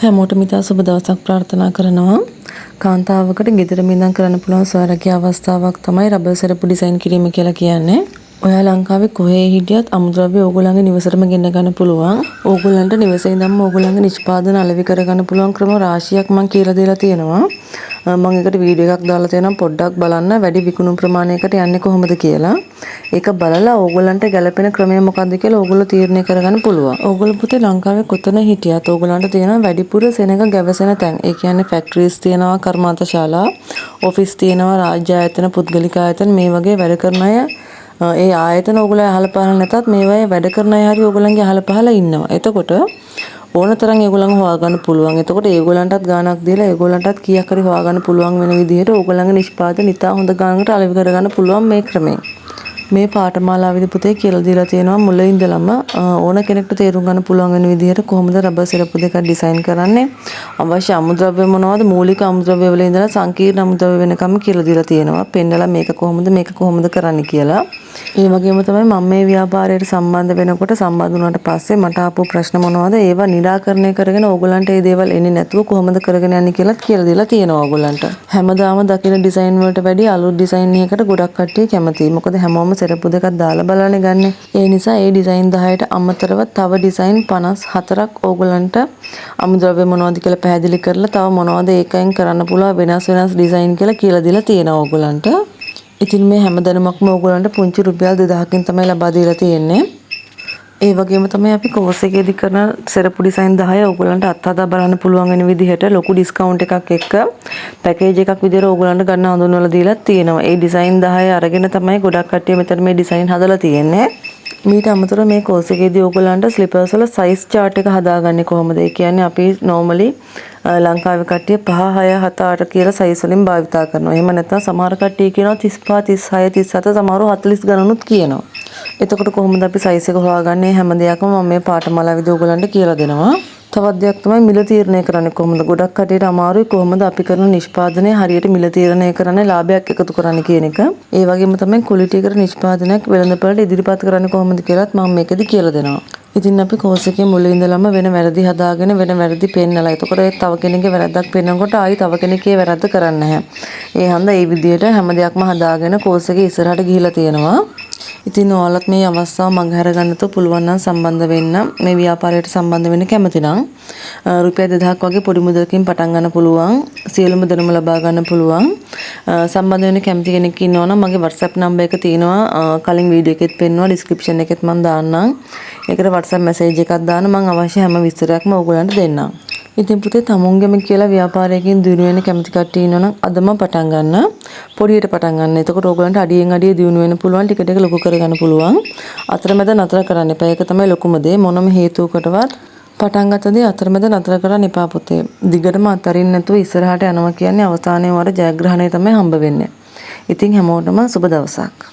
හැමෝටම ඉතා සුබ දවසක් ප්‍රාර්ථනා කරනවා. කාන්තාවකට ගෙදරම ඉඳන් කරන්න පුළුවන් ස්වරකී අවස්ථාවක් තමයි රබර් සෙරප්පු ඩිසයින් කිරීම කියලා කියන්නේ. ඔයා ලංකාවේ කොහේ හිටියත් අමුද්‍රව්‍ය ඕගොල්ලන්ගේ නිවසටම ගෙන්න ගන්න පුළුවන්. ඕගොල්ලන්ට නිවසේ ඉඳන්ම ඕගොල්ලන්ගේ නිෂ්පාදන අලෙවි කර ගන්න පුළුවන් ක්‍රම රාශියක් මම කියලා දීලා තියෙනවා. මම ඒකට වීඩියෝ එකක් දාලා තියෙනවා පොඩ්ඩක් බලන්න වැඩි විකුණුම් ප්‍රමාණයකට යන්නේ කොහොමද කියලා. ඒක බලලා ඕගොල්ලන්ට ගැළපෙන ක්‍රමය මොකක්ද කියලා ඕගොල්ලෝ තීරණය කරගන්න පුළුවන්. ඕගොල්ලෝ පුතේ ලංකාවේ කොතන හිටියත් ඕගොල්ලන්ට තියෙනවා වැඩිපුර සෙනඟ ගැවසෙන තැන්. ඒ කියන්නේ ෆැක්ටරිස් තියෙනවා, කර්මාන්තශාලා, ඔෆිස් තියෙනවා, රාජ්‍ය ආයතන, පුද්ගලික ආයතන මේ වගේ වැඩ කරන අය ඒ ආයතන ඕගොල්ලෝ අහල පහල නැතත් මේවායේ වැඩ කරන අය හරි ඕගොල්ලන්ගේ අහල පහල ඉන්නවා. එතකොට ඕන තරම් ඒගොල්ලන්ව හොයාගන්න පුළුවන්. එතකොට ඒගොල්ලන්ටත් ගාණක් දීලා ඒගොල්ලන්ටත් කීයක් හරි හොයාගන්න පුළුවන් වෙන විදිහට ඕගොල්ලන්ගේ නිෂ්පාදන ඉතා හොඳ ගාණකට අලෙවි කරගන්න පුළුවන් මේ ක්‍රමයෙන්. මේ පාඨමාලාවේදී පුතේ කියලා දීලා තියෙනවා මුලින් ඉඳලම ඕන කෙනෙක්ට තේරුම් ගන්න පුළුවන් වෙන විදිහට කොහොමද රබර් සිරප්පු දෙකක් ඩිසයින් කරන්නේ, අවශ්‍ය අමුද්‍රව්‍ය මොනවද, මූලික අමුද්‍රව්‍ය වල ඉඳලා සංකීර්ණ අමුද්‍රව්‍ය වෙනකම් කියලා දීලා තියෙනවා. පෙන්නලා මේක කොහොමද කරන්නේ කියලා. ඒ වගේම තමයි මම මේ ව්‍යාපාරයට සම්බන්ධ වෙනකොට සම්බන්ධ වුණාට පස්සේ මට ආපු ප්‍රශ්න මොනවද, ඒවා निराකරණය කරගෙන ඕගොල්ලන්ට මේ දේවල් එන්නේ නැතුව කොහොමද කරගෙන යන්නේ කියලා කියලා දීලා තියෙනවා ඕගොල්ලන්ට. හැමදාම දකින ඩිසයින් වලට වැඩිය අලුත් ඩිසයින් එකකට ගොඩක් කට්ටිය කැමතියි. මොකද හැමෝම සෙරප්පු දෙකක් දාලා බලන්නේ ගන්නෙ. ඒ නිසා ඒ ඩිසයින් 10ට අමතරව තව ඩිසයින් 54ක් ඕගොල්ලන්ට අමුද්‍රව්‍ය මොනවද කියලා පැහැදිලි කරලා තව මොනවද ඒකෙන් කරන්න පුළුවන් වෙනස් ඩිසයින් කියලා දීලා තියෙනවා ඕගොල්ලන්ට. ඉතින් මේ හැම දැනුමක්ම ඕගොල්ලන්ට පුංචි රුපියල් 2000කින් තමයි ලබා දීලා තියෙන්නේ. ඒ වගේම තමයි අපි කෝස් එකේදී කරන සෙරප්පු ඩිසයින් 10 ඕගොල්ලන්ට අත්හදා බලන්න පුළුවන් වෙන විදිහට ලොකු ඩිස්කවුන්ට් එකක් එක්ක පැකේජ් එකක් විදිහට ඕගොල්ලන්ට ගන්න හඳුන්වලා දීලා තියෙනවා. ඒ ඩිසයින් 10 අරගෙන තමයි ගොඩක් කට්ටිය මෙතන මේ ඩිසයින් හදලා තියෙන්නේ. මීට අමතරව මේ කෝස් එකේදී ඕගොල්ලන්ට ස්ලිපර්ස් වල සයිස් chart එක හදාගන්නේ කොහොමද? ඒ කියන්නේ අපි normally ලංකාවේ කට්ටිය 5 6 7 8 කියලා සයිස් වලින් භාවිතා කරනවා. එහෙම නැත්නම් සමහර කට්ටිය කියනවා 35 36 37 සමහරව 40 ගණනුත් කියනවා. එතකොට කොහොමද අපි සයිස් එක හොයාගන්නේ? හැම දෙයක්ම මම මේ පාඨමාලාවේදී ඕගොල්ලන්ට කියලා දෙනවා. තවත් දෙයක් තමයි මිල තීරණය කරන්නේ කොහොමද? ගොඩක් කට්ටියට අමාරුයි කොහොමද අපි කරන නිෂ්පාදනය හරියට මිල තීරණය කරන්නේ, ලාභයක් එකතු කරන්නේ කියන එක. ඒ වගේම තමයි ක්වොලිටි එකට නිෂ්පාදනයක් වෙළඳපොළට ඉදිරිපත් කරන්නේ කොහොමද කියලාත් මම මේකෙදි කියලා දෙනවා. ඉතින් අපි කෝස් එකේ මුලින් ඉඳලම වෙන වැරදි හදාගෙන වෙන වැරදි පෙන්නලා. එතකොට ඒ තව කෙනෙක්ගේ වැරද්දක් පෙන්නකොට ආයි තව කෙනෙක්ගේ වැරද්ද කරන්නේ නැහැ. ඒ හන්දා මේ විදිහට හැම දෙයක්ම හදාගෙන කෝස් එකේ ඉස්සරහට ගිහිලා තියෙනවා. ඉතින් ඔයාලත් මේ අවස්ථාව මඟ හැරගන්නතෝ පුළුවන් නම් සම්බන්ධ වෙන්න. මේ ව්‍යාපාරයට සම්බන්ධ වෙන්න කැමති නම් රුපියල් 2000ක් වගේ පොඩි මුදලකින් පටන් ගන්න පුළුවන්. සියලුම දැනුම ලබා ගන්න පුළුවන්. සම්බන්ධ වෙන්න කැමති කෙනෙක් ඉන්නවා නම් මගේ WhatsApp නම්බර් එක තියෙනවා. කලින් වීඩියෝ එකෙත් පෙන්වනවා, ඩිස්ක්‍රිප්ෂන් එකෙත් මම දාන්නම්. ඒකට WhatsApp මැසේජ් එකක් දාන්න මම අවශ්‍ය හැම විස්තරයක්ම ඕගොල්ලන්ට දෙන්නම්. ඉතින් පුතේ තමුන්ගෙම කියලා ව්‍යාපාරයකින් දිනු වෙන කැමති කට්ටිය ඉන්නවනම් අදම පටන් ගන්න. පොඩියට පටන් ගන්න. එතකොට ඕගොල්ලන්ට අඩියෙන් අඩිය දිනු වෙන්න පුළුවන්, ටික ටික ලොකු කරගන්න පුළුවන්. අතරමැද නතර කරන්න එපා. ඒක තමයි ලොකුම දේ. මොනම හේතුවකටවත් පටන් ගත්තදී අතරමැද නතර කරන්න එපා පුතේ. දිගටම අතරින් නැතුව ඉස්සරහට යනවා කියන්නේ අවසානයේ වර ජයග්‍රහණය තමයි හම්බ වෙන්නේ. ඉතින් හැමෝටම සුබ දවසක්.